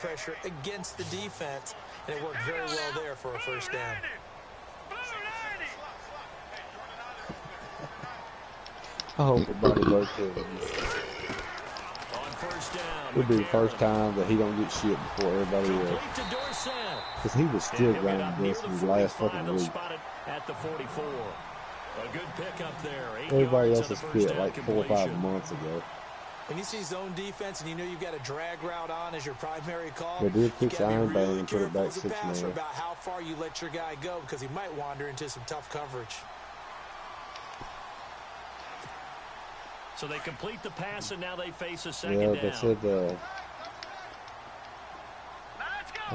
pressure against the defense, and it worked very well there for a first down. I hope everybody loves him. It'll be the first time that he don't get shit before everybody else. Because he was still grinding this in his last fucking week. At the 44. A good pickup there. Everybody else has quit like 4 or 5 months ago. When you see zone defense and you know you've got a drag route on as your primary call, they did fix Iron Bang and put it back 6 man. About how far you let your guy go because he might wander into some tough coverage. So they complete the pass and now they face a second down. Yeah, they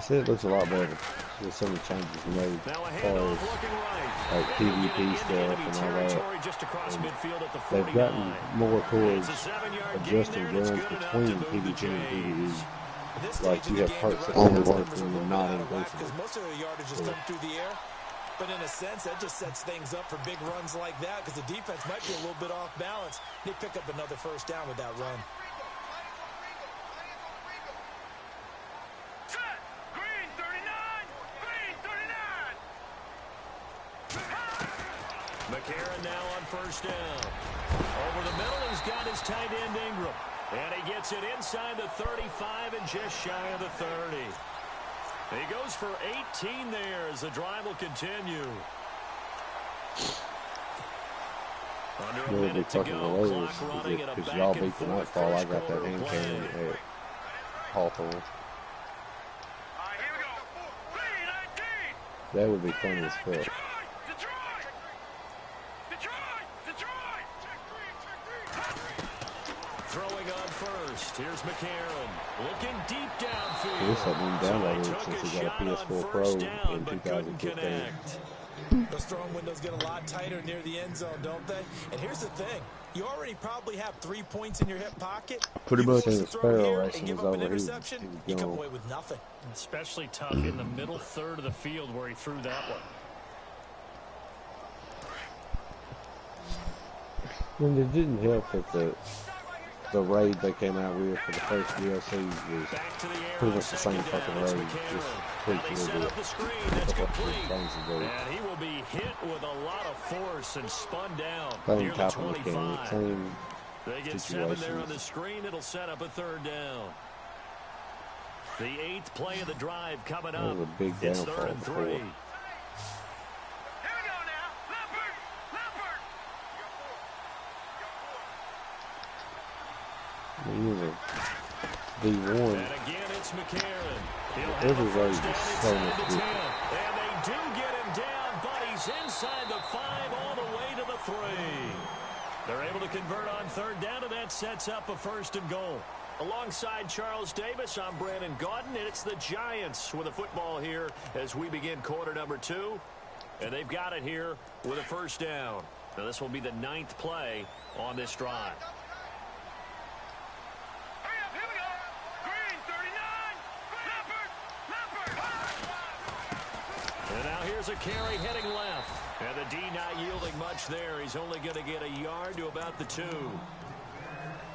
said it looks a lot better. There's so many changes made as far as like PvP stuff and all that. They've gotten more towards adjusting guns between PvP and PvE. Like you have perks that only work when you're not in because most of the yardage just come through the air. But in a sense, that just sets things up for big runs like that because the defense might be a little bit off balance. They pick up another first down with that run. McCarron now on first down. Over the middle, he's got his tight end Ingram. And he gets it inside the 35 and just shy of the 30. He goes for 18 there as the drive will continue. Under a minute to go, clock running at a back y'all and beat the forth nightfall. I first got that quarter hand play. cannon at Hawthorne. That would be funny as fuck. Throwing on first. Here's McCarron. Looking deep downfield. This hasn't been downloaded since he got a PS4 Pro in 2015. Those throwing windows get a lot tighter near the end zone, don't they? And here's the thing. You already probably have 3 points in your hip pocket. Pretty much in the throw sparrow here race and give was up an over. interception, you come away with nothing. Especially tough in the middle third of the field where he threw that one. And it didn't help that the raid they came out with for the first DLC was pretty much the same fucking raid, just tweaked a little bit. And he will be hit with a lot of force and spun down Same near the type of 25. mechanic, same They get 7 there on the situations. screen. It'll set up a third down. The 8th play of the drive coming That up. was a big It's downfall 3rd and 3. before. The one. And again, it's McCarron. Every raid is so much different. And they do get him down, but he's inside the 5 all the way to the 3. They're able to convert on third down, and that sets up a 1st and goal. Alongside Charles Davis, I'm Brandon Gaudin, and it's the Giants with a football here as we begin quarter number 2. And they've got it here with a 1st down. Now this will be the 9th play on this drive. And now here's a carry heading left. And the D not yielding much there. He's only going to get a yard to about the 2.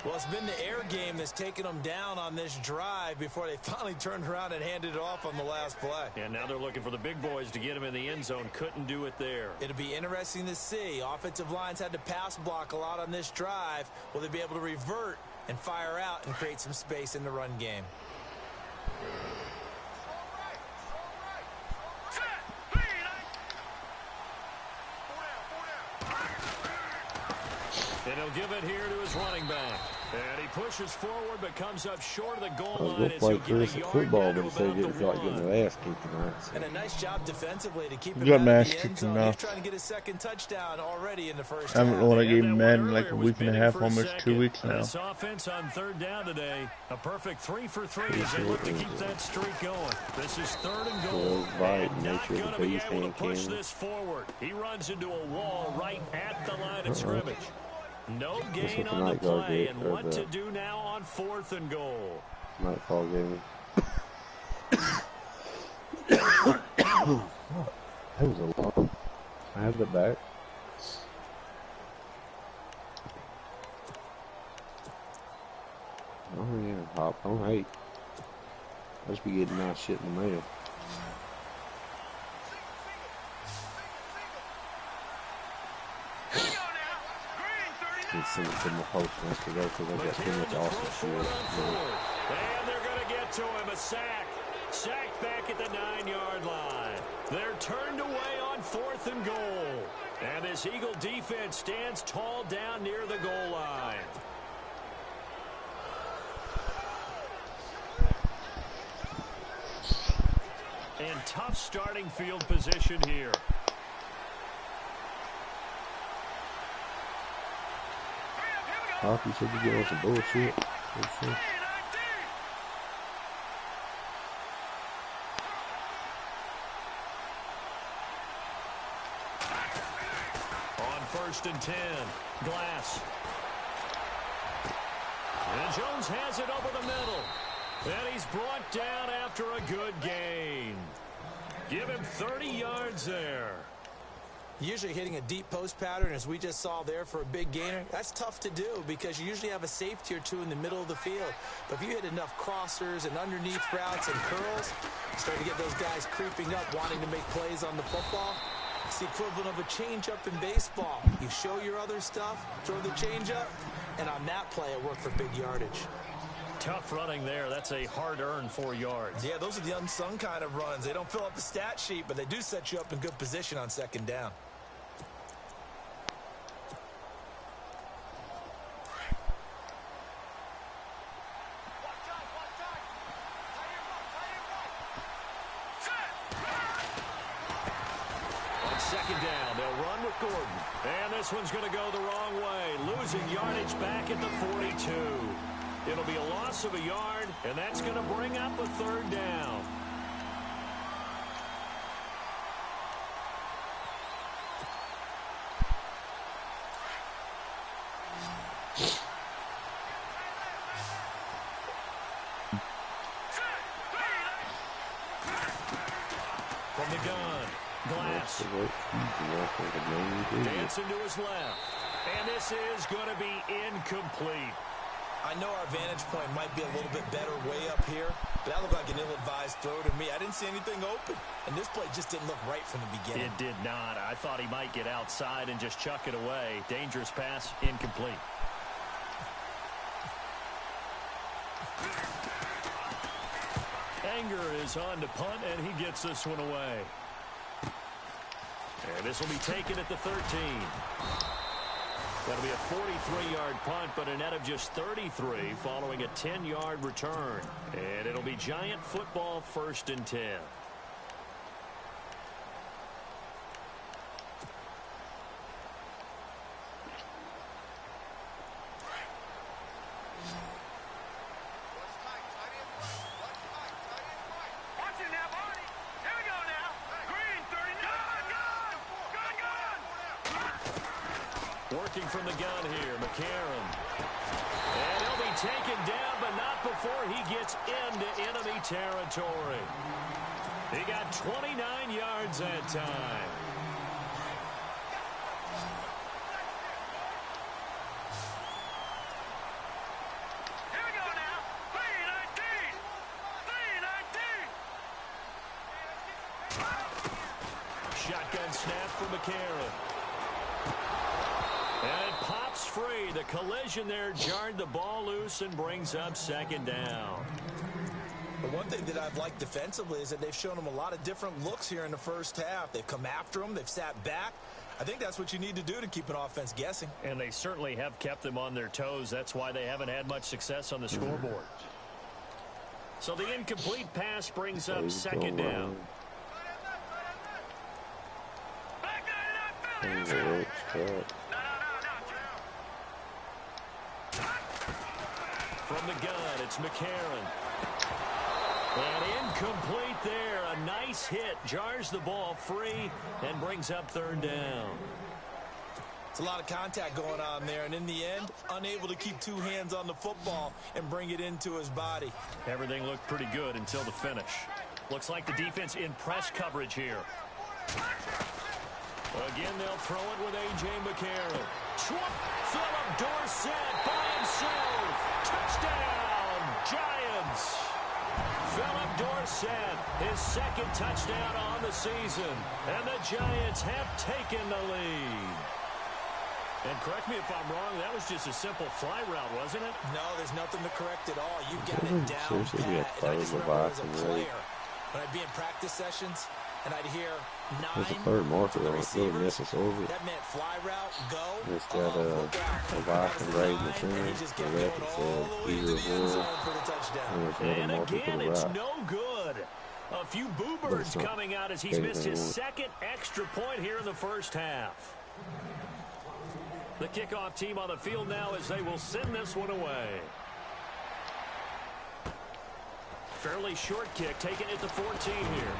Well, it's been the air game that's taken them down on this drive before they finally turned around and handed it off on the last play. And now they're looking for the big boys to get him in the end zone. Couldn't do it there. It'll be interesting to see. Offensive lines had to pass block a lot on this drive. Will they be able to revert and fire out and create some space in the run game? And he'll give it here to his running back. And he pushes forward but comes up short of the goal line. I was going to play Chris football, but he said he didn't feel like getting his ass kicked tonight. So. And a nice job defensively to keep him got out my of ass the end kicked zone. enough. He's trying to get his 2nd touchdown already in the first I haven't half. won a game in Madden like a week and a half, almost 2 weeks now. This offense on third down today, a perfect 3 for 3 as they look to keep that streak going. This is 3rd and goal. Right, Not going to be able to push this forward. He runs into a wall right at the line of scrimmage. No gain on the play, and what to do now on 4th and goal. Nightfall game. That was a long. I have it back. Oh yeah, hop on 8. I just be getting nice shit in the mail. Just send it to my post yesterday because I got too much awesome shit. And they're going to get to him. A sack. Sacked back at the 9-yard line. They're turned away on 4th and goal. And this Eagle defense stands tall down near the goal line. And tough starting field position here. Hockey said you get on some bullshit. On 1st and 10, Glass. And Jones has it over the middle. And he's brought down after a good gain. Give him 30 yards there. Usually hitting a deep post pattern, as we just saw there, for a big gainer, that's tough to do because you usually have a safety or two in the middle of the field. But if you hit enough crossers and underneath routes and curls, you start to get those guys creeping up, wanting to make plays on the football. It's the equivalent of a changeup in baseball. You show your other stuff, throw the changeup, and on that play, it worked for big yardage. Tough running there. That's a hard-earned 4 yards. Yeah, those are the unsung kind of runs. They don't fill up the stat sheet, but they do set you up in good position on 2nd down. On 2nd down, they'll run with Gordon. And this one's going to go the wrong way. Losing yardage back at the 42. It'll be a loss of a yard, and that's going to bring up a 3rd down. From the gun, Glass. Dancing to his left. And this is going to be incomplete. I know our vantage point might be a little bit better way up here, but that looked like an ill-advised throw to me. I didn't see anything open, and this play just didn't look right from the beginning. It did not. I thought he might get outside and just chuck it away. Dangerous pass, incomplete. Anger is on to punt, and he gets this one away. And this will be taken at the 13. That'll be a 43-yard punt, but a net of just 33 following a 10-yard return. And it'll be Giant football 1st and 10. Working from the gun here, McCarron. And he'll be taken down, but not before he gets into enemy territory. He got 29 yards that time. Here we go now. 3-19. Shotgun snap for McCarron. And it pops free. The collision there jarred the ball loose and brings up 2nd down. But one thing that I've liked defensively is that they've shown them a lot of different looks here in the first half. They've come after them. They've sat back. I think that's what you need to do to keep an offense guessing. And they certainly have kept them on their toes. That's why they haven't had much success on the scoreboard. So the incomplete pass brings up 2nd down. From the gun, it's McCarron. And incomplete there. A nice hit. Jars the ball free and brings up 3rd down. It's a lot of contact going on there, and in the end, unable to keep two hands on the football and bring it into his body. Everything looked pretty good until the finish. Looks like the defense in press coverage here. Again, they'll throw it with A.J. McCarron. Philip Dorsett by himself. Touchdown, Giants. Philip Dorsett, his second touchdown on the season. And the Giants have taken the lead. And correct me if I'm wrong, that was just a simple fly route, wasn't it? No, there's nothing to correct at all. You got it down pat. And I just remember as a player, when I'd be in practice sessions, and I'd hear 9 third marker on it. Really miss us over. That meant fly route, go. It's got a Viking raid in the center. The left, it's and again, it's no good. A few boo birds coming out as he's missed his second extra point here in the first half. The kickoff team on the field now as they will send this one away. Fairly short kick, taking it to 14 here.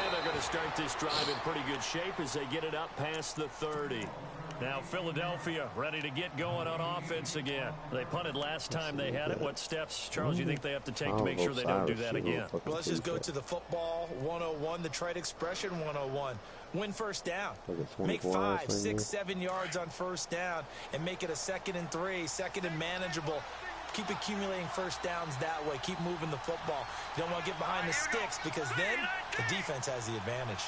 And they're going to start this drive in pretty good shape as they get it up past the 30. Now Philadelphia ready to get going on offense again. They punted last time they had it. What steps, Charles, you think they have to take to make sure they don't do that again? Well, let's just go to the football 101, the trade expression 101. Win first down. Make 5, 6, 7 yards on first down and make it a 2nd and 3, 2nd and manageable. Keep accumulating first downs that way. Keep moving the football. You don't want to get behind the sticks because then the defense has the advantage.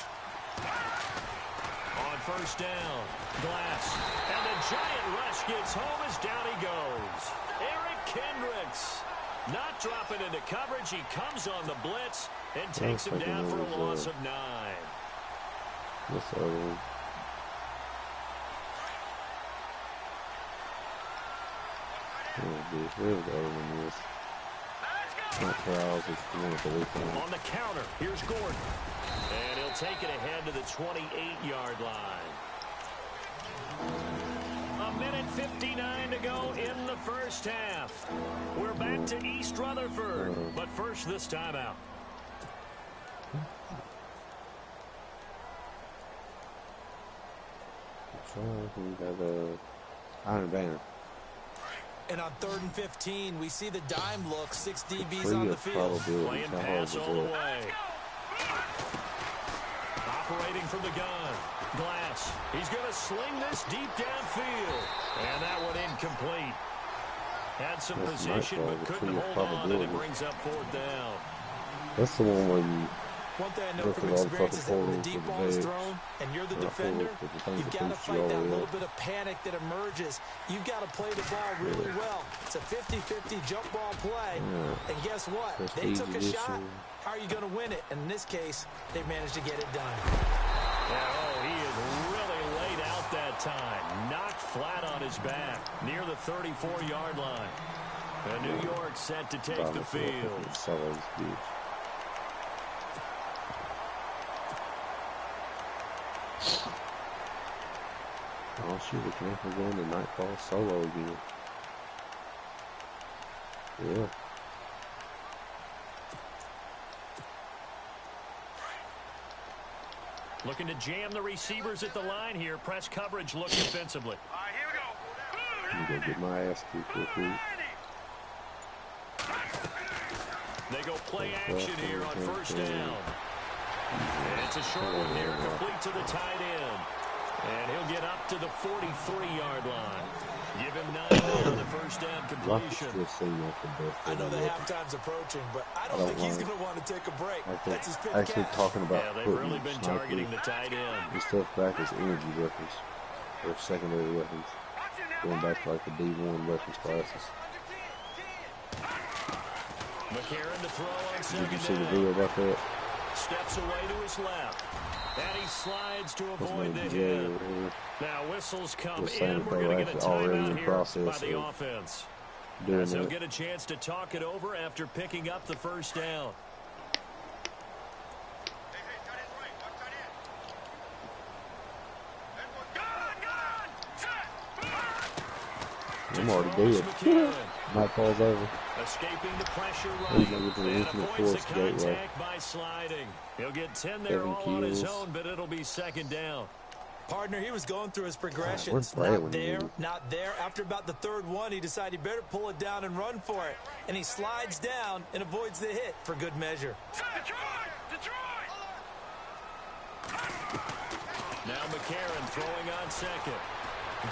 On first down, Glass. And the giant rush gets home as down he goes. Eric Kendricks not dropping into coverage. He comes on the blitz and takes him down for a loss of 9. This other one. Where's the other one is? Not Krause, it's the one with the weekend. On the counter, here's Gordon. And he'll take it ahead to the 28-yard line. 1:59 to go in the first half. We're back to East Rutherford, but first this timeout. We have a Iron Banner. And on 3rd and 15, we see the dime look. 6 DBs on the field. Playing pass all the way. Operating from the gun. Glass. He's going to sling this deep downfield. And that one incomplete. Had some position, but couldn't hold on, and it brings up 4th down. That's the one where you... One thing I know from experience is that when the deep ball is thrown and you're the defender, you've got to fight that little bit of panic that emerges. You've got to play the ball really well. It's a 50-50 jump ball play. And guess what? They took a shot. How are you going to win it? And in this case, they managed to get it done. Oh, he is really laid out that time. Knocked flat on his back near the 34-yard line. And New York set to take the field. Oh shoot, we can go into Nightfall solo again. Yeah. Looking to jam the receivers at the line here. Press coverage look defensively. All right, here we go. I'm gonna get my ass kicked real quick. They go play action here on first down. And it's a short one here, complete to the tight end. And he'll get up to the 43-yard line. Give him 9 on the first down completion. I know the halftime's approaching, but I don't think he's going to want to take a break. That's his pick. Actually, talking about they've really been targeting the tight end. This stuff back is energy weapons or secondary weapons. Going back to like the D1 weapons classes. McCarron to throw on second down. Did you see the video about that? Steps away to his left. And he slides to avoid the hit. Now whistles come in. We're going to get a timeout here by the offense. As he'll get a chance to talk it over after picking up the first down. I'm already dead. Nightfall's over. Escaping the pressure right, and avoids the contact by sliding. He'll get 10 there all on his own, but it'll be second down. Partner, he was going through his progressions. Not there, not there. After about the 3rd one, he decided he better pull it down and run for it. And he slides down and avoids the hit for good measure. Detroit! Now McCarron throwing on second.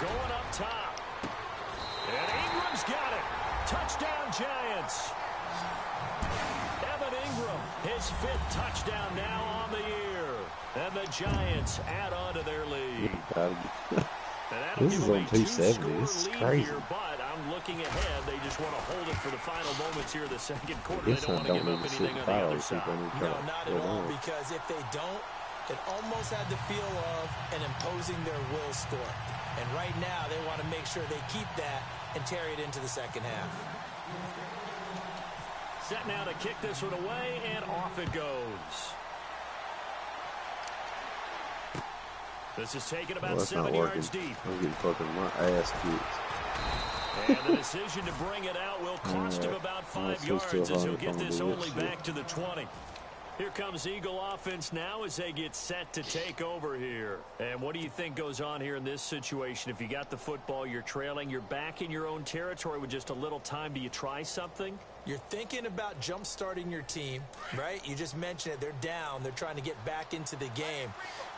Going up top. And Ingram's got it. Touchdown, Giants. his 5th touchdown now on the year. And the Giants add on to their lead. This is on 270. This is crazy. Here, but I'm looking ahead. They just want to hold it for the final moments here of the second quarter. They don't want to give up anything on the other side. No, not at all, because if they don't, it almost had the feel of an imposing their will score. And right now, they want to make sure they keep that and carry it into the second half. Set now to kick this one away, and off it goes. This is taken about 7 yards deep. I'm getting fucking my ass kicked. And the decision to bring it out will cost him about 5 yards as he'll get this only back to the 20. Here comes Eagle offense now as they get set to take over here. And what do you think goes on here in this situation? If you got the football, you're trailing, you're back in your own territory with just a little time. Do you try something? You're thinking about jump-starting your team, right? You just mentioned it. They're down. They're trying to get back into the game.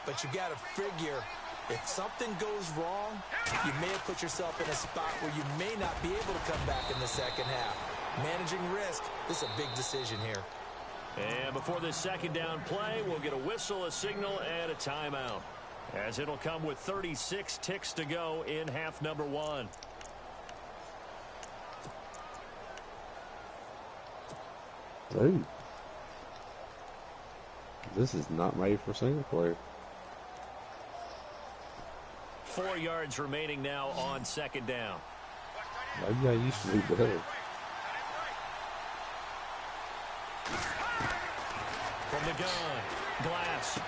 But you got to figure, if something goes wrong, you may have put yourself in a spot where you may not be able to come back in the second half. Managing risk, this is a big decision here. And before this second down play, we'll get a whistle, a signal, and a timeout, as it'll come with 36 ticks to go in half number 1. Dude, this is not made for single player. 4 yards remaining now on second down. Maybe I used to be better. From the gun, Glass.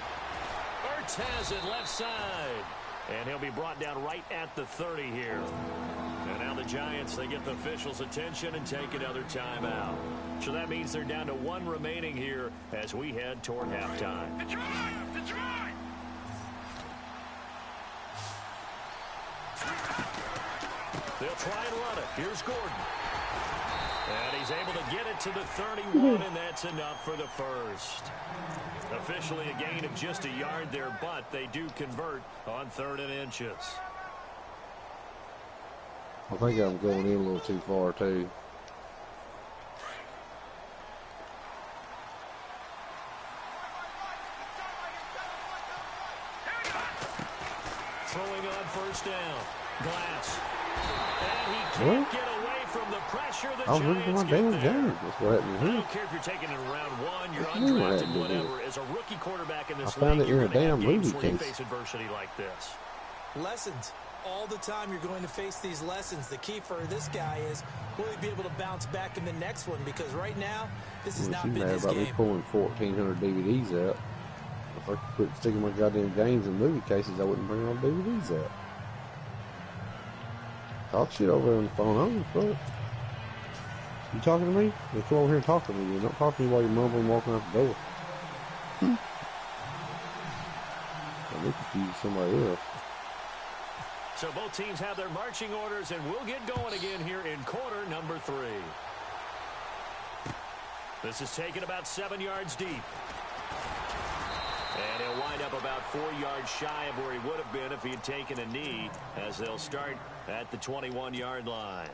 Ertz has it left side. And he'll be brought down right at the 30 here. And now the Giants, they get the officials' attention and take another timeout. So that means they're down to 1 remaining here as we head toward halftime. Detroit! They'll try and run it. Here's Gordon. And he's able to get it to the 31, and that's enough for the first. Officially a gain of just a yard there, but they do convert on 3rd and inches. I think I'm going in a little too far, too. Throwing on first down. Glass. And he can't get away from the pressure. The Giants get there. That's what happened I don't care if you're taking it in round 1, you're undrafted, whatever. As a rookie quarterback in this league, you're going to have games where you face adversity like this. Lessons. All the time you're going to face these lessons. The key for this guy is, will he be able to bounce back in the next one? Because right now, this has not been his game. Me pulling 1,400 DVDs out. If I could quit sticking my goddamn games in movie cases, I wouldn't bring all DVDs out. Talk shit over there on the phone. Oh, you talking to me? Then come over here and talk to me. Don't talk to me while you're mumbling walking out the door. I'm confused with somebody else. So both teams have their marching orders, and we'll get going again here in quarter number 3. This is taken about 7 yards deep. And he'll wind up about 4 yards shy of where he would have been if he had taken a knee, as they'll start at the 21-yard line.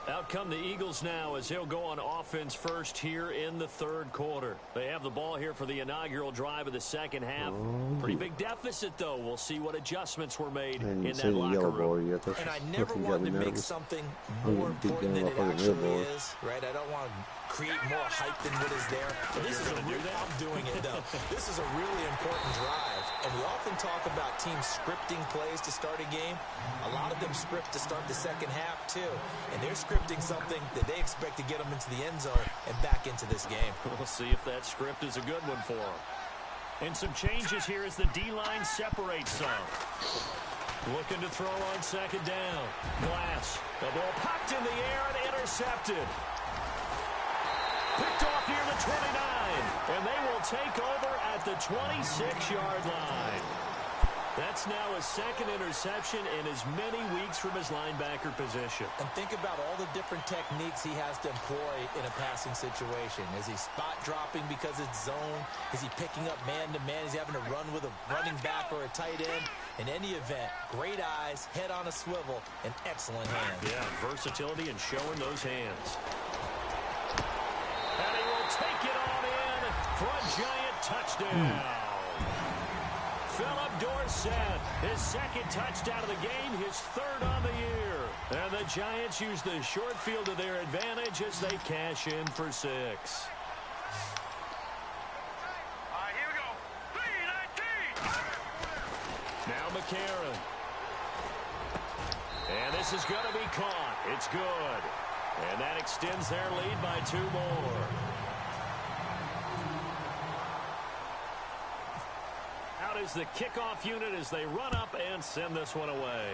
Out come the Eagles now as he'll go on offense first here in the 3rd quarter. They have the ball here for the inaugural drive of the second half. Pretty big deficit, though. We'll see what adjustments were made in that locker room. And I never want to make something more important than it actually is, right? I don't want to create more hype than what is there. This is I'm doing it, though. This is a really important drive. And we often talk about teams scripting plays to start a game. A lot of them script to start the second half, too. And they're scripting something that they expect to get them into the end zone and back into this game. We'll see if that script is a good one for them. And some changes here as the D-line separates some. Looking to throw on second down. Glass. The ball popped in the air and intercepted. Picked off near the 29. And they will take over at the 26-yard line. That's now his 2nd interception in as many weeks from his linebacker position. And think about all the different techniques he has to employ in a passing situation. Is he spot dropping because it's zone? Is he picking up man-to-man? Is he having to run with a running back or a tight end? In any event, great eyes, head on a swivel, and excellent hands. Yeah, versatility and showing those hands. And he will take it on in. Front touchdown. Philip Dorsett, his second touchdown of the game, his third on the year. And the Giants use the short field to their advantage as they cash in for 6. Here we go. 3-19. Now McCarron. And this is going to be caught. It's good. And that extends their lead by 2 more. Out is the kickoff unit as they run up and send this one away.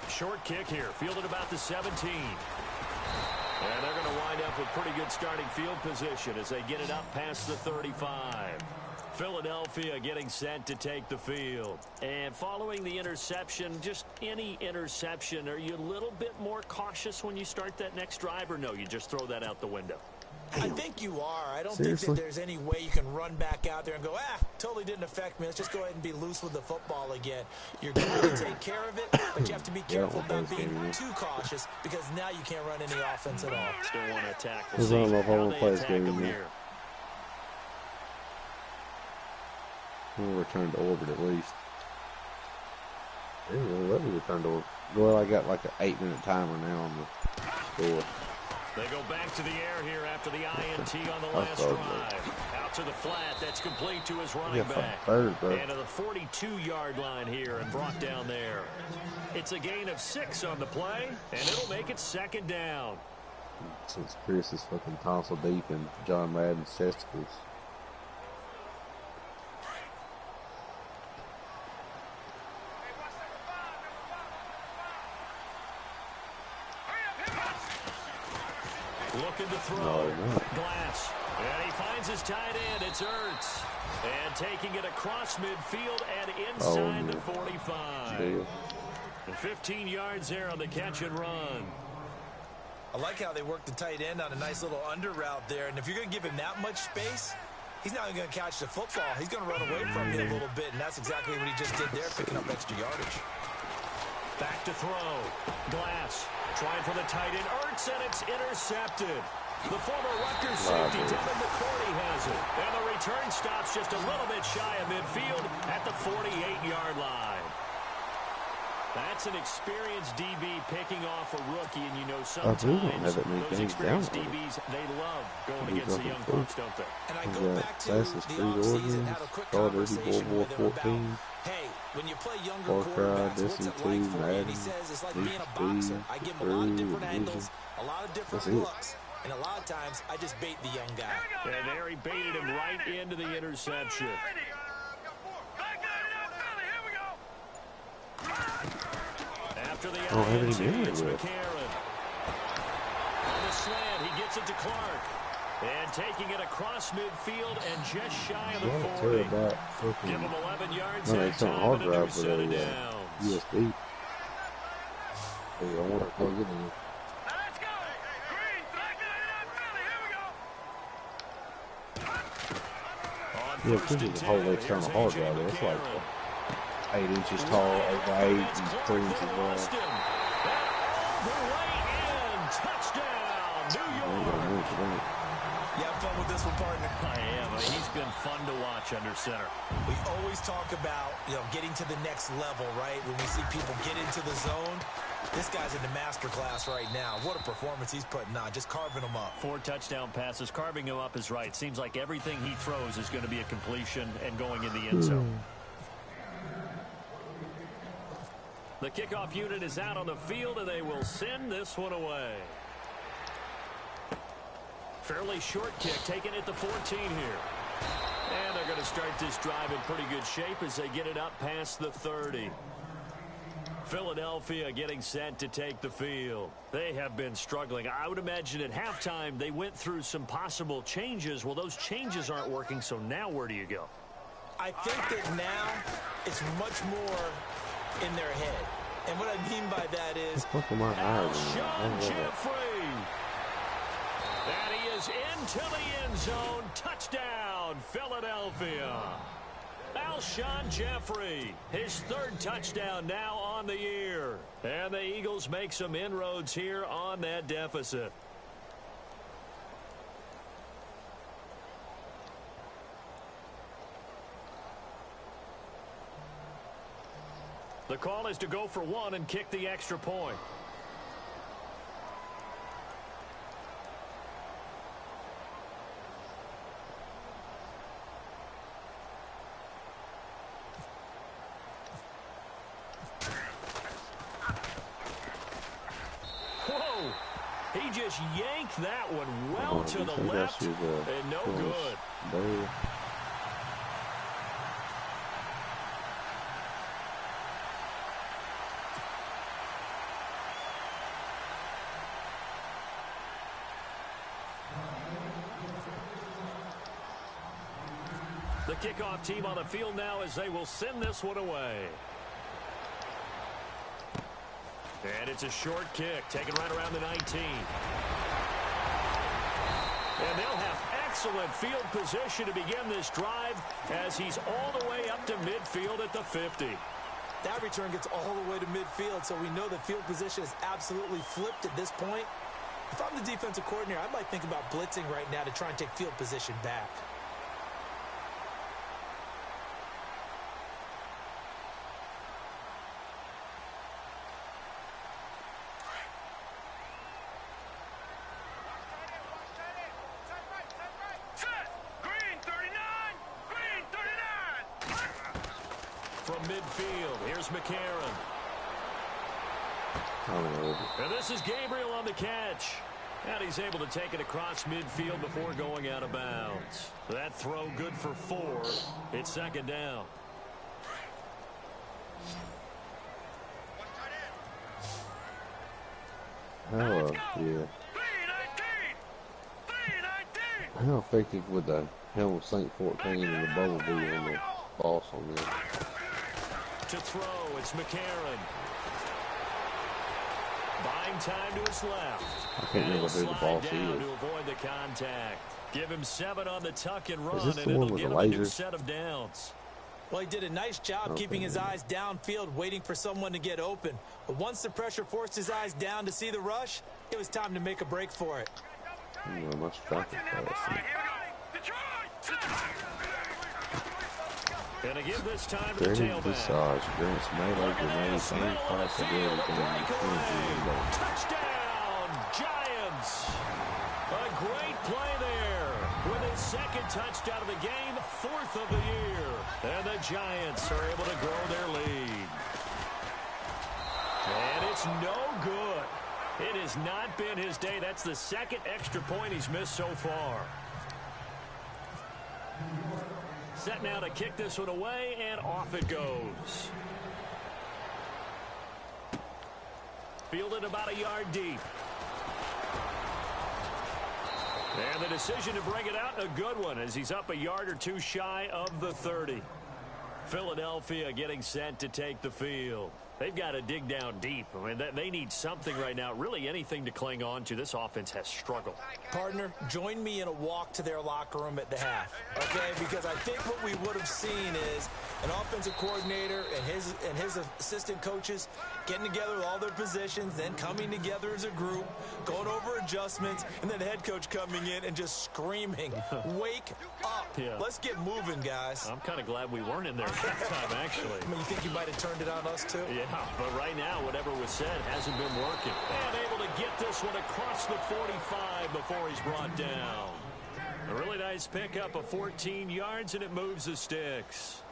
Short kick here, fielded about the 17. And they're going to wind up with pretty good starting field position as they get it up past the 35. Philadelphia getting set to take the field. And following the interception, just any interception, are you a little bit more cautious when you start that next drive, or no, you just throw that out the window? I think you are. I don't Seriously? think that there's any way you can run back out there and go, totally didn't affect me. Let's just go ahead and be loose with the football again. You're going to take care of it, but you have to be careful about being too cautious because now you can't run any offense at all. Still want to attack. We'll see how they attack them here. We'll return to orbit at least. Yeah, let me return to orbit. Well, I got like an 8-minute timer now on the score. They go back to the air here after the INT on the last drive. Out to the flat. That's complete to his running back. And to the 42-yard line here and brought down there. It's a gain of 6 on the play, and it'll make it 2nd down. Since Chris is fucking tonsil deep in John Madden's testicles. Looking to throw. Glass. And he finds his tight end. It's Ertz. And taking it across midfield and inside the 45. 15 yards there on the catch and run. I like how they work the tight end on a nice little under route there. And if you're going to give him that much space, he's not going to catch the football. He's going to run away from you a little bit, and that's exactly what he just did there, picking up extra yardage. Back to throw. Glass trying for the tight end. Ertz, and it's intercepted. The former Rutgers safety, Devin McCourty, has it. And the return stops just a little bit shy of midfield at the 48-yard line. That's an experienced DB picking off a rookie, and you know sometimes those experienced DBs, they love going against the young folks, don't they? And I go back to the offseason, had a quick conversation with him about, hey, when you play younger quarterbacks, what's it like for me? And he says it's like being a boxer. I give him a lot of different angles, a lot of different looks, and a lot of times I just bait the young guy. And there he baited him right into the interception. After the INT, it's McCarron. On the slant, he gets it to Clark. And taking it across midfield and just shy of the 40. Give him 11 yards that time and a set it down. USB. Hey, I want to plug it in. Let's go! Green, back it up, Philly. Here we go. Yeah, this is a whole external hard drive. It's like 8 inches tall, over 8 and 3 inches long. Touchdown, New York. You have fun with this one, partner? I am. He's been fun to watch under center. We always talk about, getting to the next level, right? When we see people get into the zone, this guy's in the master class right now. What a performance he's putting on, just carving them up. 4 touchdown passes. Carving him up is right. Seems like everything he throws is going to be a completion and going in the end zone. The kickoff unit is out on the field, and they will send this one away. Fairly short kick, taken at the 14 here. And they're going to start this drive in pretty good shape as they get it up past the 30. Philadelphia getting set to take the field. They have been struggling. I would imagine at halftime they went through some possible changes. Well, those changes aren't working, so now where do you go? I think that now it's much more in their head. And what I mean by that is Alshon Jeffrey. And he is into the end zone. Touchdown, Philadelphia. Alshon Jeffrey, his 3rd touchdown now on the year. And the Eagles make some inroads here on that deficit. The call is to go for one and kick the extra point. Whoa! He just yanked that one well to the left and no good. The kickoff team on the field now as they will send this one away. And it's a short kick, taken right around the 19. And they'll have excellent field position to begin this drive as he's all the way up to midfield at the 50. That return gets all the way to midfield, so we know the field position is absolutely flipped at this point. If I'm the defensive coordinator, I might think about blitzing right now to try and take field position back. From midfield, here's McCarron. And this is Gabriel on the catch. And he's able to take it across midfield before going out of bounds. That throw good for 4. It's second down. Oh, yeah. How effective would the Helm St. 14 and the bubble be on the boss on this? To throw, it's McCarron. Buying time to his left. I can't remember who the boss is. To avoid the contact. Give him 7 on the tuck and run, Is this and the one it'll with give the him a new lasers? set of downs. Well, he did a nice job keeping his eyes downfield, waiting for someone to get open. But once the pressure forced his eyes down to see the rush, it was time to make a break for it. Yeah, my striker fast. Gonna give this time to the Granted tailback. visage, grants melee grenades and possibility Touchdown, Giants! A great play there with his second touchdown of the game, 4th of the year. And the Giants are able to grow their lead. And it's no good. It has not been his day. That's the second extra point he's missed so far. Set now to kick this one away, and off it goes. Fielded about a yard deep. And the decision to bring it out, a good one, as he's up a yard or 2 shy of the 30. Philadelphia getting set to take the field. They've got to dig down deep. I mean, they need something right now, really anything to cling on to. This offense has struggled. Partner, join me in a walk to their locker room at the half, okay? Because I think what we would have seen is an offensive coordinator and his assistant coaches getting together with all their positions, then coming together as a group, going over adjustments, and then the head coach coming in and just screaming, wake up. Yeah. Let's get moving, guys. I'm kind of glad we weren't in there that time, actually. I mean, you think you might have turned it on us, too? Yeah, but right now, whatever was said hasn't been working. And able to get this one across the 45 before he's brought down. A really nice pickup of 14 yards, and it moves the sticks.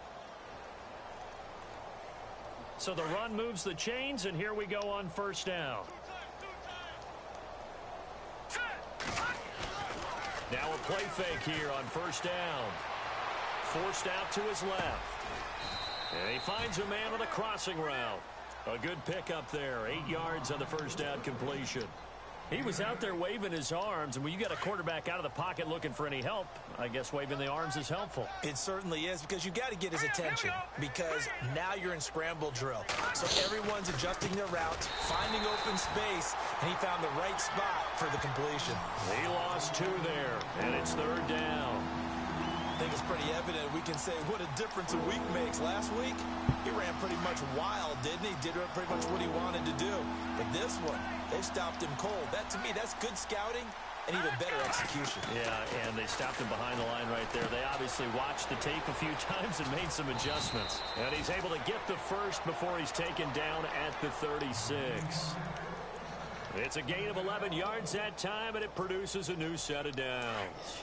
So the run moves the chains, and here we go on first down. Now a play fake here on first down. Forced out to his left. And he finds a man on the crossing route. A good pickup there. 8 yards on the first down completion. He was out there waving his arms, and when you got a quarterback out of the pocket looking for any help, I guess waving the arms is helpful. It certainly is, because you got to get his attention, because now you're in scramble drill. So everyone's adjusting their routes, finding open space, and he found the right spot for the completion. He lost 2 there, and it's third down. I think it's pretty evident. We can say what a difference a week makes. Last week, he ran pretty much wild, didn't he? Did pretty much what he wanted to do. But this one, they stopped him cold. That, to me, that's good scouting and even better execution. Yeah, and they stopped him behind the line right there. They obviously watched the tape a few times and made some adjustments. And he's able to get the first before he's taken down at the 36. It's a gain of 11 yards that time, and it produces a new set of downs.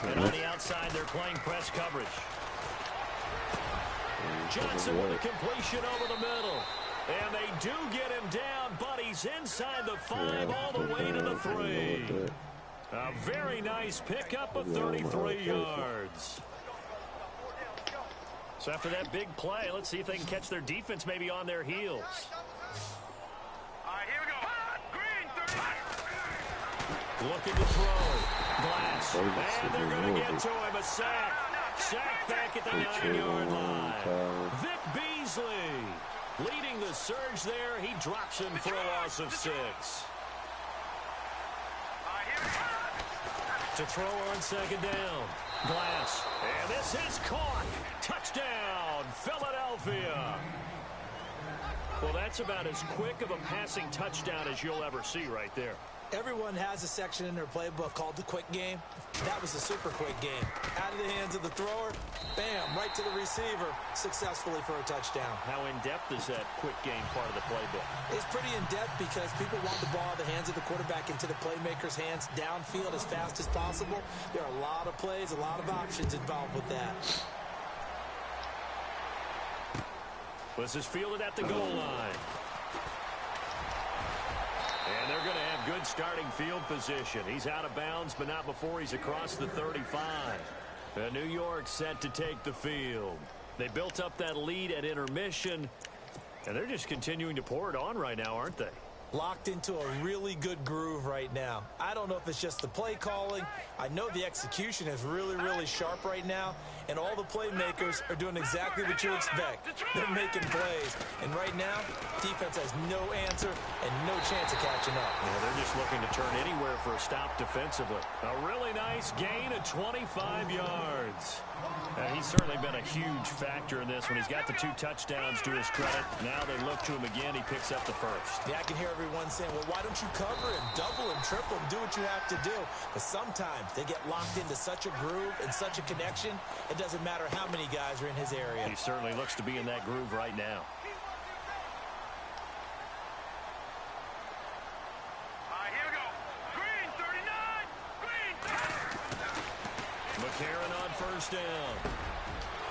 And on the outside, they're playing press coverage. Johnson with a completion over the middle. And they do get him down, but he's inside the 5 all the way to the 3. A very nice pickup of 33 yards. So after that big play, let's see if they can catch their defense maybe on their heels. All right, here we go. Green, 30. Looking to throw. Glass. And they're going to get to him. A sack. Sack back at the 9-yard line. Vic Beasley leading the surge there. He drops him for a loss of 6. To throw on second down. Glass. And this is caught. Touchdown, Philadelphia. Well, that's about as quick of a passing touchdown as you'll ever see right there. Everyone has a section in their playbook called the quick game. That was a super quick game. Out of the hands of the thrower, bam, right to the receiver, successfully for a touchdown. How in-depth is that quick game part of the playbook? It's pretty in-depth because people want the ball out of the hands of the quarterback into the playmaker's hands downfield as fast as possible. There are a lot of plays, a lot of options involved with that. This is fielded at the goal line. And they're going to have good starting field position. He's out of bounds, but not before he's across the 35. New York set to take the field. They built up that lead at intermission, and they're just continuing to pour it on right now, aren't they? Locked into a really good groove right now. I don't know if it's just the play calling. I know the execution is really, really sharp right now, and all the playmakers are doing exactly what you expect. They're making plays, and right now, defense has no answer and no chance of catching up. Yeah, they're just looking to turn anywhere for a stop defensively. A really nice gain of 25 yards. He's certainly been a huge factor in this when he's got the 2 touchdowns to his credit. Now they look to him again. He picks up the first. Yeah, I can hear everyone saying, well, why don't you cover him, double him, triple him, do what you have to do. But sometimes they get locked into such a groove and such a connection, it doesn't matter how many guys are in his area. He certainly looks to be in that groove right now. All right, here we go. Green, 39. Green. McCarron on first down.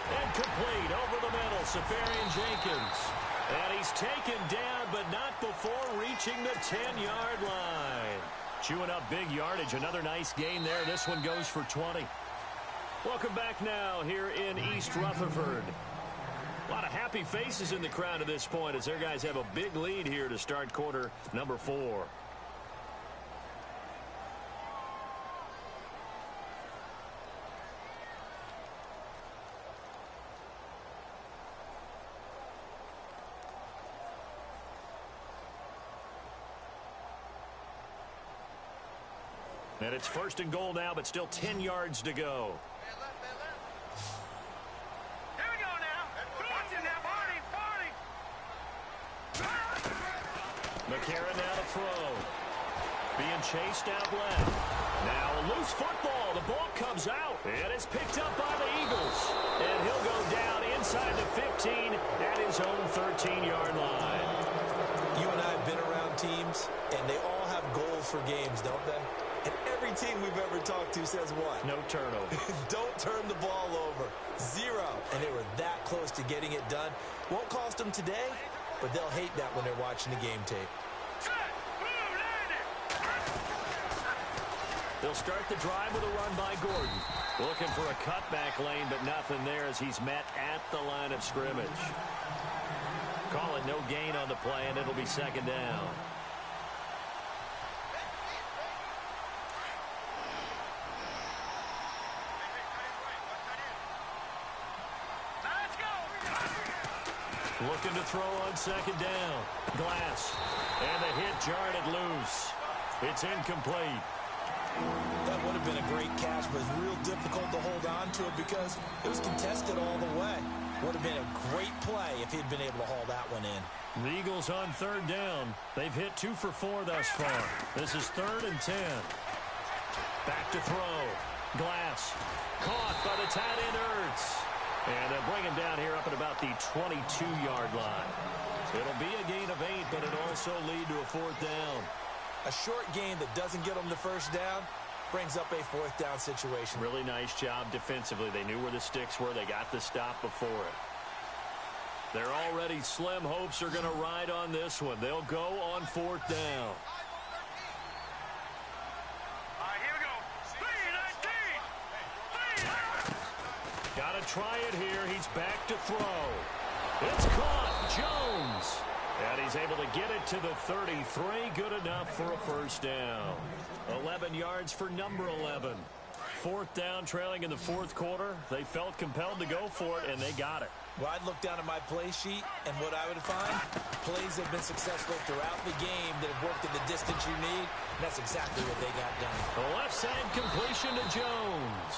And complete over the middle. Safarian Jenkins. And he's taken down, but not before reaching the 10-yard line. Chewing up big yardage. Another nice gain there. This one goes for 20. Welcome back now here in East Rutherford. A lot of happy faces in the crowd at this point as their guys have a big lead here to start quarter number 4. And it's first and goal now, but still 10 yards to go. Here we go now. Watch it now, Barney. McCarron now to throw. Being chased out left. Now a loose football. The ball comes out. And it's picked up by the Eagles. And he'll go down inside the 15 at his own 13-yard line. You and I have been around teams, and they all have goals for games, don't they? And every team we've ever talked to says what? No turnover. Don't turn the ball over. 0. And they were that close to getting it done. Won't cost them today, but they'll hate that when they're watching the game tape. They'll start the drive with a run by Gordon. Looking for a cutback lane, but nothing there as he's met at the line of scrimmage. Call it no gain on the play, and it'll be second down. Looking to throw on second down. Glass. And the hit jarred it loose. It's incomplete. That would have been a great catch, but it's real difficult to hold on to it because it was contested all the way. Would have been a great play if he'd been able to haul that one in. The Eagles on third down. They've hit 2 for 4 thus far. This is 3rd and 10. Back to throw. Glass. Caught by the tight end Ertz. And they'll bring him down here up at about the 22-yard line. It'll be a gain of 8, but it'll also lead to a 4th down. A short gain that doesn't get them the first down brings up a 4th down situation. Really nice job defensively. They knew where the sticks were. They got the stop before it. They're already slim hopes are going to ride on this one. They'll go on 4th down. All right, here we go. 3-19. Got to try it here. He's back to throw. It's caught. Jones. And he's able to get it to the 33. Good enough for a first down. 11 yards for number 11. 4th down, trailing in the 4th quarter. They felt compelled to go for it, and they got it. Well, I'd look down at my play sheet, and what I would find, plays have been successful throughout the game that have worked at the distance you need, and that's exactly what they got done. The left side completion to Jones.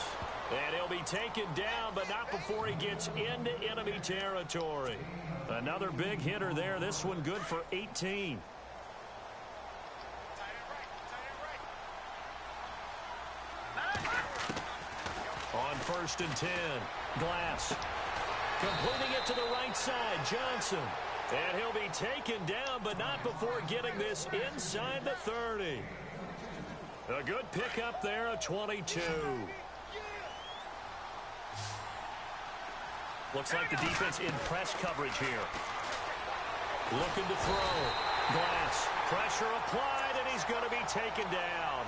And he'll be taken down, but not before he gets into enemy territory. Another big hitter there. This one good for 18. On 1st and 10, Glass. Completing it to the right side, Johnson. And he'll be taken down, but not before getting this inside the 30. A good pickup there, a 22. Looks like the defense in press coverage here. Looking to throw. Glass. Pressure applied, and he's going to be taken down.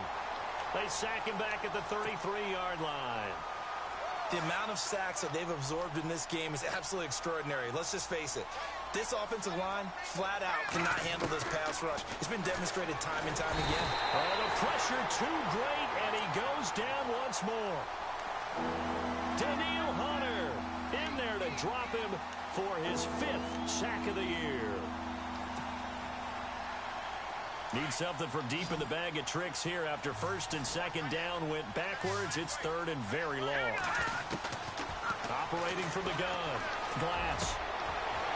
They sack him back at the 33-yard line. The amount of sacks that they've absorbed in this game is absolutely extraordinary. Let's just face it. This offensive line, flat out, cannot handle this pass rush. It's been demonstrated time and time again. Oh, the pressure too great, and he goes down once more. Daniil Hunter in there to drop him for his 5th sack of the year. Need something from deep in the bag of tricks here after 1st and 2nd down went backwards. It's 3rd and very long. Operating from the gun. Glass.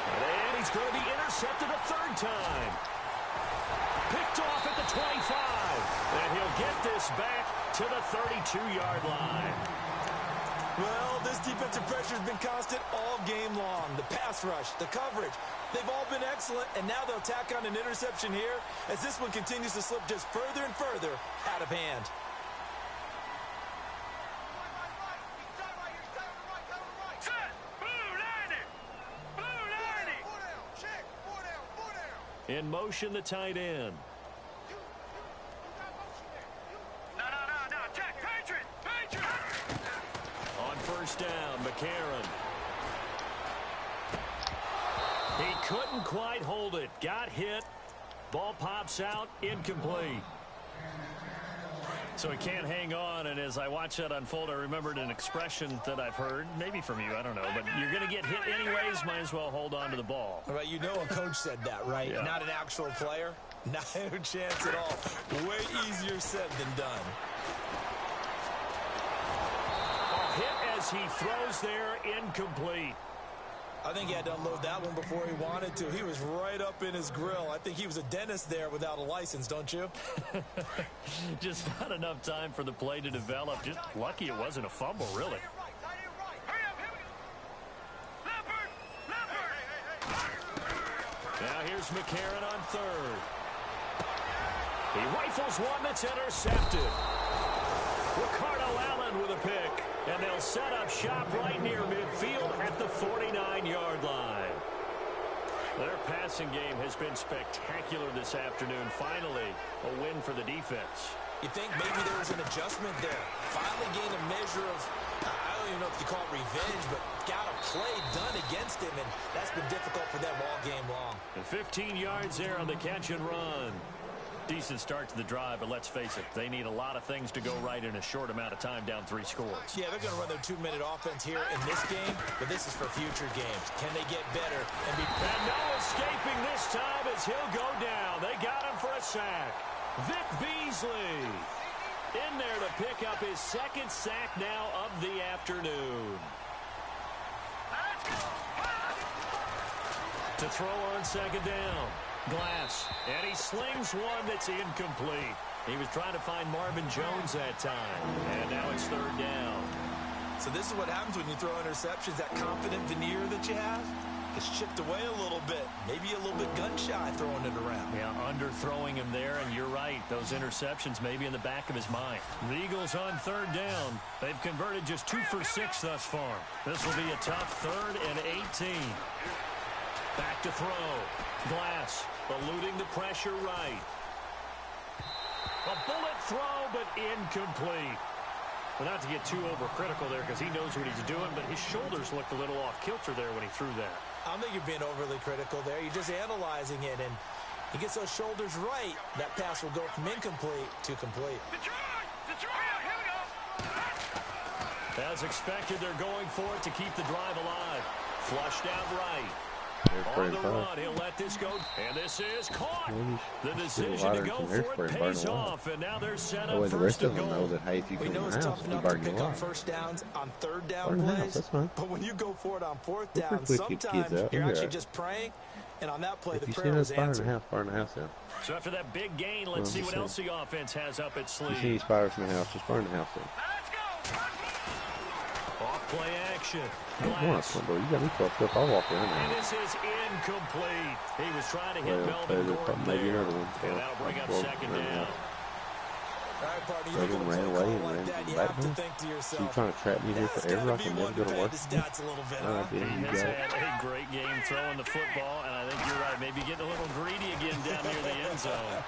And he's going to be intercepted a 3rd time. Picked off at the 25. And he'll get this back to the 32-yard line. Well, this defensive pressure has been constant all game long. The pass rush, the coverage, they've all been excellent, and now they'll tack on an interception here as this one continues to slip just further and further out of hand. Set. Blue 90. Blue 90. Check. 4 down. In motion, the tight end. No. Check. Patriot. On 1st down, McCarron. He couldn't quite hold it. Got hit. Ball pops out. Incomplete. So he can't hang on, and as I watch that unfold, I remembered an expression that I've heard, maybe from you, I don't know, but you're going to get hit anyways, might as well hold on to the ball. All right, you know a coach said that, right? Yeah. Not an actual player. Not a chance at all. Way easier said than done. A hit as he throws there, incomplete. I think he had to unload that one before he wanted to. He was right up in his grill. I think he was a dentist there without a license, don't you? Just not enough time for the play to develop. Just lucky it wasn't a fumble, really. Now here's McCarron on 3rd. He rifles one that's intercepted. Ricardo Allen with a pick. And they'll set up shop right near midfield at the 49-yard line. Their passing game has been spectacular this afternoon. Finally, a win for the defense. You think maybe there was an adjustment there. Finally gained a measure of, I don't even know if you call it revenge, but got a play done against him, and that's been difficult for them all game long. And 15 yards there on the catch and run. Decent start to the drive, but let's face it, they need a lot of things to go right in a short amount of time, down 3 scores. Yeah, they're going to run their 2-minute offense here in this game, but this is for future games. Can they get better and be... And no escaping this time as he'll go down. They got him for a sack. Vic Beasley in there to pick up his 2nd sack now of the afternoon. To throw on second down. Glass. And he slings one that's incomplete. He was trying to find Marvin Jones that time. And now it's third down. So this is what happens when you throw interceptions. That confident veneer that you have is chipped away a little bit. Maybe a little bit gun-shy throwing it around. Yeah, underthrowing him there, and you're right. Those interceptions may be in the back of his mind. The Eagles on third down. They've converted just 2 for 6 thus far. This will be a tough 3rd and 18. Back to throw. Glass eluding the pressure right. A bullet throw, but incomplete. Well, not to get too overcritical there because he knows what he's doing, but his shoulders looked a little off kilter there when he threw that. I don't think you're being overly critical there. You're just analyzing it, and he gets those shoulders right. That pass will go from incomplete to complete. Detroit! Detroit! Here we go! As expected, they're going for it to keep the drive alive. Flushed out right. On the run, he'll let this go, and this is caught. The decision to go for it pays off, and now they're set up first and goal. Know that, hey, if you we know it's tough enough to pick up first downs on third down plays, but when you go for it on fourth down, sometimes you're actually just praying, and on that play, the prayer was answered. Bar and a half down. So after that big gain, let's see what else the offense has up its sleeve. You see these fires in the house, just burn the house down. Off-play action. Glass. Bro, you got me fucked up. I'll walk around and this is incomplete. He was trying to hit Melvin Gordon maybe there. Another one. And that'll bring up second down. All right, partner, you ran away and ran back to think to yourself, you trying to trap me here forever? I can never go to work. He has had a great game throwing the football, and I think you're right. Maybe getting a little greedy again down near the end zone.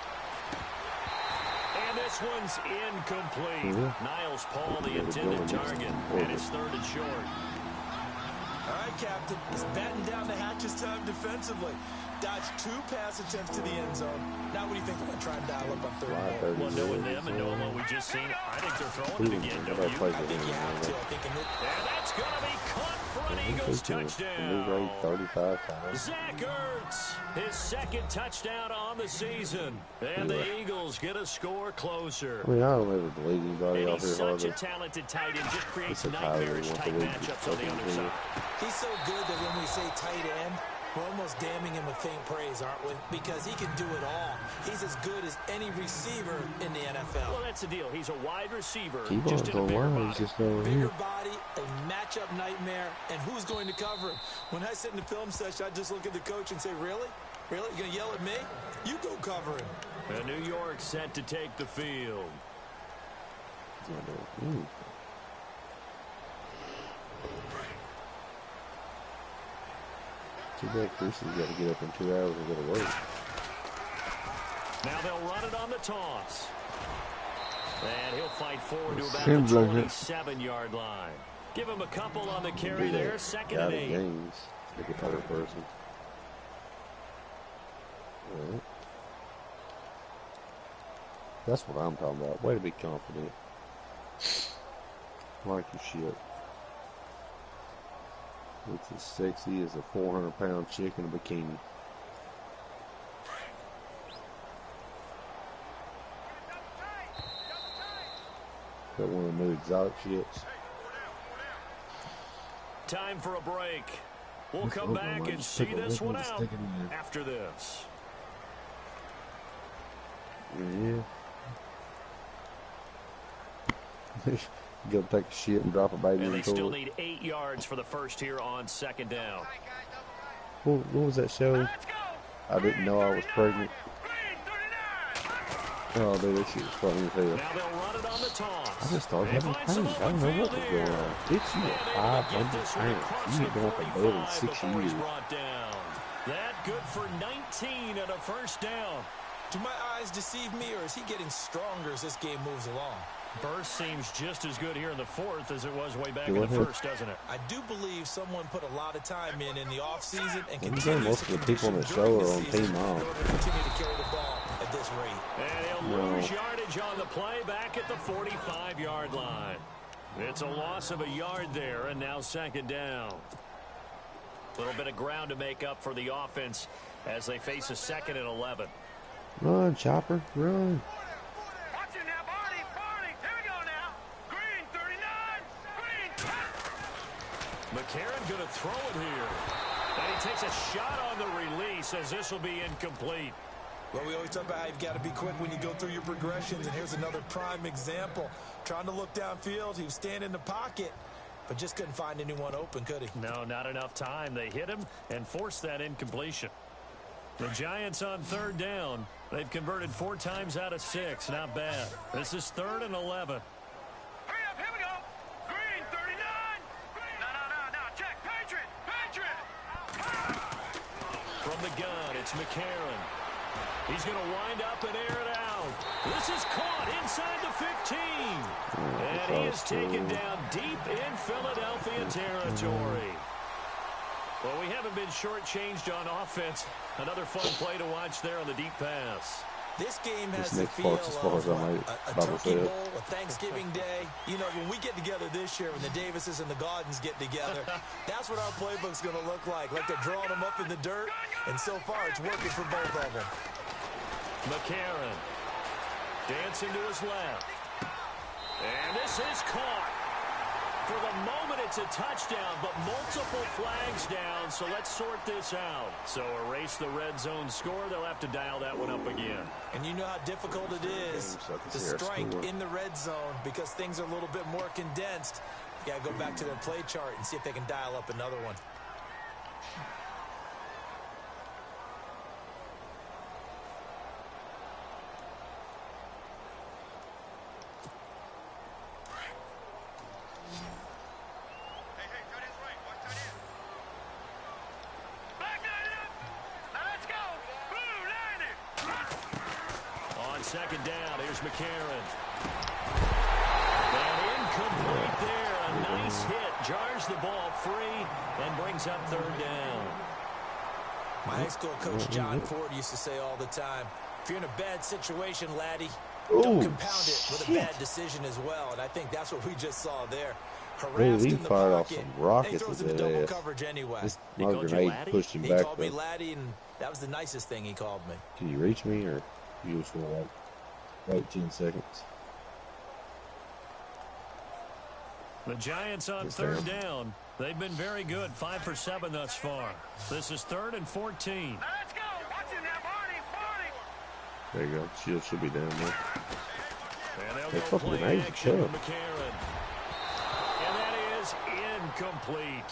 And this one's incomplete. Niles Paul, the intended target, and it's 3rd and short. All right, Captain. It's batten down the hatches time defensively. Dodged 2 pass attempts to the end zone. Now what do you think they're going to try and dial up on third down? Well, knowing them and knowing what we just seen, I think they're throwing it again, don't you? I think you have to. And that's going to be caught for an Eagles touchdown. 35 times. Zach Ertz, his 2nd touchdown on the season. And the Eagles get a score closer. I mean, I don't ever believe anybody out here such a talented tight end, just creates nightmarish type matchups on the other side. He's so good that when we say tight end, we're almost damning him with faint praise, aren't we? Because he can do it all. He's as good as any receiver in the NFL. Well, that's the deal. He's a wide receiver. Keep just in a bigger body. Bigger body, a matchup nightmare, and who's going to cover him? When I sit in the film session, I just look at the coach and say, really? Really? You're going to yell at me? You go cover him. And New York set to take the field. Too bad Chris has got to get up in 2 hours and go to work. Now they'll run it on the toss. And he'll fight forward to about the 27-yard line. Give him a couple on the carry there. 2nd and 8. Games. Pick a better person. Right. That's what I'm talking about. Way to be confident. Like your shit. It's as sexy as a 400-pound chick in a bikini. Got one of the new exotic shits. Time for a break. We'll come back and see this one out after this. Yeah. Go take a shit and drop a baby in the And they still need 8 yards for the first here on 2nd down. What was that show? I didn't know I was pregnant. Oh, dude, that shit was funny as hell. Now they'll run it on the toss. I just started having pain. I don't know what was going on. Bitch, you are 500 pounds. You ain't been off the bed in 6 years. That good for 19 and a first down. Do my eyes deceive me, or is he getting stronger as this game moves along? Burst seems just as good here in the 4th as it was way back in the 1st, doesn't it? I do believe someone put a lot of time in the offseason and continues most of the people on the show are on team off. Continue to carry the ball at this rate. And he'll lose yardage on the play back at the 45-yard line. It's a loss of a yard there, and now 2nd down. A little bit of ground to make up for the offense as they face a 2nd and 11. Run, Chopper, run. Watch it now, Barney. Here we go now. Green, 39. Green. McCarron going to throw it here. And he takes a shot on the release as this will be incomplete. Well, we always talk about how you've got to be quick when you go through your progressions, and here's another prime example. Trying to look downfield, he was standing in the pocket, but just couldn't find anyone open, could he? No, not enough time. They hit him and forced that incompletion. The Giants on third down. They've converted 4 times out of 6. Not bad. This is 3rd and 11. Hurry up, here we go. Green, 39. No. Check, Patriot. From the gun, it's McCarron. He's going to wind up and air it out. This is caught inside the 15. And he is taken down deep in Philadelphia territory. Well, we haven't been shortchanged on offense. Another fun play to watch there on the deep pass. This game has the feel of a turkey bowl, a Thanksgiving day. You know, when we get together this year, when the Davises and the Gaudens get together, that's what our playbook's going to look like. Like they're drawing them up in the dirt, and so far it's working for both of them. McCarron dancing to his left. And this is caught. For the moment, it's a touchdown, but multiple flags down, so let's sort this out. So erase the red zone score. They'll have to dial that one up again. And you know how difficult it is to strike in the red zone because things are a little bit more condensed. You got to go back to their play chart and see if they can dial up another one. Second down, here's McCarron. And incomplete there. A nice hit. Jars the ball free and brings up 3rd down. My high school coach, John Ford, used to say all the time, if you're in a bad situation, laddie, don't compound it with a bad decision as well. And I think that's what we just saw there. Harassed in the pocket, and he throws into double coverage anyway. My grenade pushed him back. He called me laddie, and that was the nicest thing he called me. Can you reach me, or you just want to wait 10 seconds? The Giants on 3rd down. They've been very good, 5 for 7 thus far. This is 3rd and 14. Let's go. Watch him now, Barney. There you go. She'll be down there. And they'll go play action with McCarron. And that is incomplete.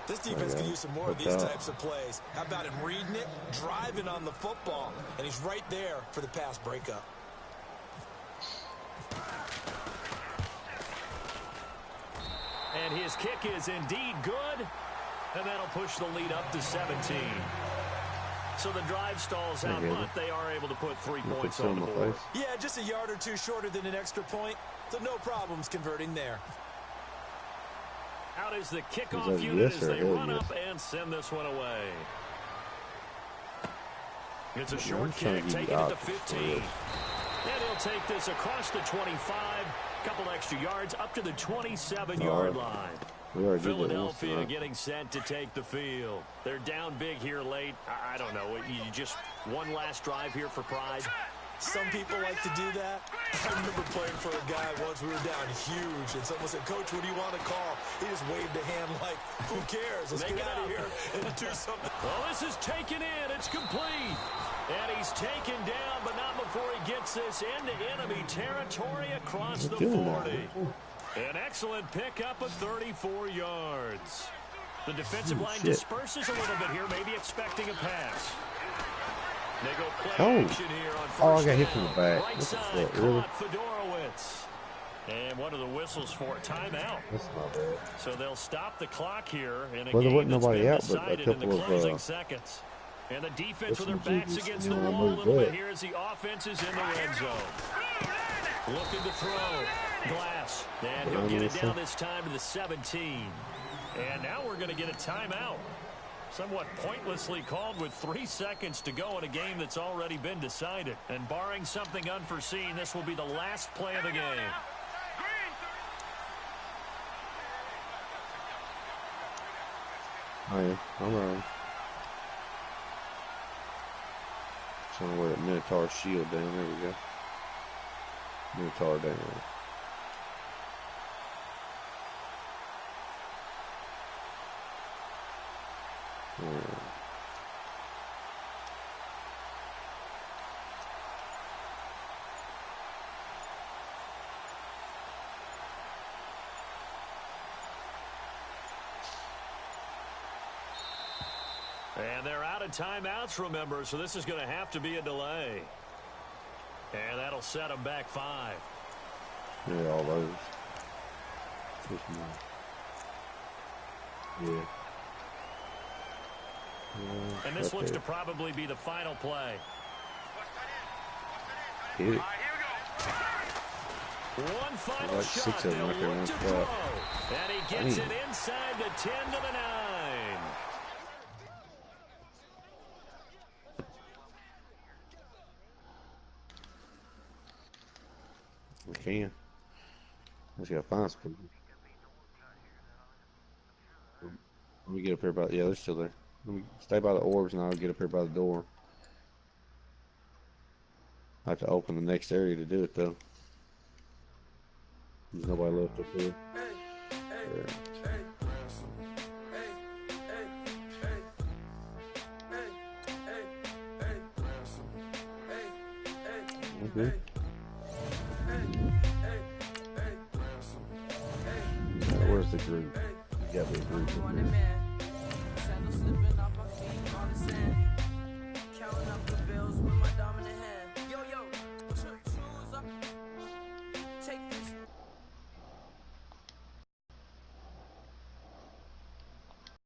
This defense can use some more of these types of plays. How about him reading it, driving on the football, and he's right there for the pass breakup. And his kick is indeed good, and that'll push the lead up to 17. So the drive stalls out, but they are able to put 3 points on the board. Yeah, just a yard or two shorter than an extra point, so no problems converting there. Out is the kickoff unit as they run up and send this one away. It's a short kick, taking it to 15. And he'll take this across the 25, couple extra yards up to the 27-yard line. Philadelphia getting set to take the field. They're down big here late. I don't know. You just one last drive here for pride. Some people like to do that. I remember playing for a guy once. We were down huge, and someone said, "Coach, what do you want to call?" He just waved a hand like, "Who cares? Let's get out of here and do something." Well, this is taken in. It's complete. And he's taken down, but not before he gets this into enemy territory across the 40. An excellent pickup of 34 yards. The defensive line disperses a little bit here, maybe expecting a pass. They go play action here on first I got hit from the back. Right side, caught Fedorowicz. And one of the whistles for a timeout. That's not bad. So they'll stop the clock here in a there game wasn't that's nobody been out, but a decided in the couple closing of seconds. And the defense with their backs against the GBs wall a little bit here as the offense is in the red zone. Looking to throw. Glass. And he'll get it down this time to the 17. And now we're going to get a timeout. Somewhat pointlessly called with 3 seconds to go in a game that's already been decided. And barring something unforeseen, this will be the last play of the game. I'm around. Trying to wear that Minotaur shield down. There we go. Minotaur down. And they're out of timeouts, remember, so this is going to have to be a delay. And that'll set them back 5. Yeah, all those. Yeah. And this looks to probably be the final play. Hit it. One final like shot. 6 of them right there, one spot. And he gets it inside the 10 to the 9. We can. Just gotta find some people. Let me get up here by, yeah, they're still there. Let me stay by the orbs and I'll get up here by the door. I have to open the next area to do it though. There's nobody left up here. Yeah. Okay. Where's the group? You got the group in there.